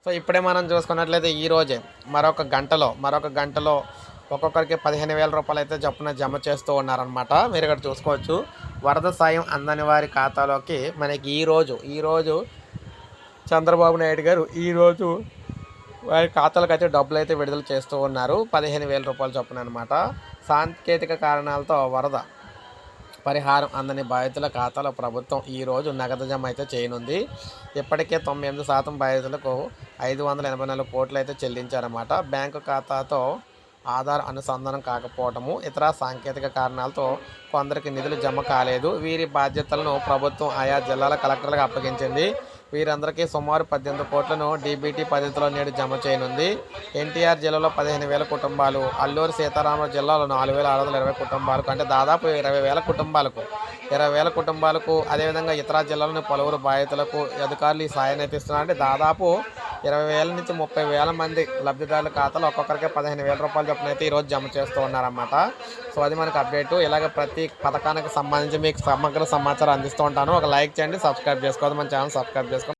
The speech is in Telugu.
సో ఇప్పుడే మనం చూసుకున్నట్లయితే ఈ రోజే మరొక గంటలో ఒక్కొక్కరికి 15,000 రూపాయలు అయితే చొప్పున జమ చేస్తూ ఉన్నారనమాట. మీరు ఇక్కడ చూసుకోవచ్చు. వరద సాయం అందని వారి ఖాతాలోకి మనకి ఈరోజు చంద్రబాబు నాయుడు గారు ఈరోజు వారి ఖాతాలకైతే డబ్బులైతే విడుదల చేస్తూ ఉన్నారు. 15,000 రూపాయలు చొప్పున అనమాట. సాంకేతిక కారణాలతో వరద పరిహారం అందని బాధితుల ఖాతాలో ప్రభుత్వం ఈరోజు నగదు జమ అయితే చేయనుంది. ఇప్పటికే 98% బాధితులకు 584 కోట్లు అయితే చెల్లించారన్నమాట. బ్యాంకు ఖాతాతో ఆధార్ అనుసంధానం కాకపోవటము, ఇతర సాంకేతిక కారణాలతో కొందరికి నిధులు జమ కాలేదు. వీరి బాధ్యతలను ప్రభుత్వం ఆయా జిల్లాల కలెక్టర్లకు అప్పగించింది. వీరందరికీ సుమారు 18 కోట్లను డీబీటీ పద్ధతిలో నేడు జమ చేయనుంది. ఎన్టీఆర్ జిల్లాలో 15,000 కుటుంబాలు, అల్లూరి సీతారామరాజు జిల్లాలో 4,620 కుటుంబాలకు, అంటే దాదాపు 20,000 కుటుంబాలకు అదేవిధంగా ఇతర జిల్లాలోని పలువురు బాధితులకు అధికారులు ఈ సాయాన్ని అయితే ఇస్తున్నారు. అంటే దాదాపు 20,000 నుంచి 30,000 మంది లబ్ధిదారుల ఖాతాలో ఒక్కొక్కరికి 15,000 రూపాయలు చొప్పున అయితే ఈరోజు జమ చేస్తూ ఉన్నారన్నమాట. సో అది మనకు అప్డేటు. ఇలాగ ప్రతి పథకానికి సంబంధించి మీకు సమగ్ర సమాచారం అందిస్తూ ఉంటాను. ఒక లైక్ చేయండి, సబ్స్క్రైబ్ చేసుకోవద్దు, మన ఛానల్ సబ్స్క్రైబ్ చేసుకోండి.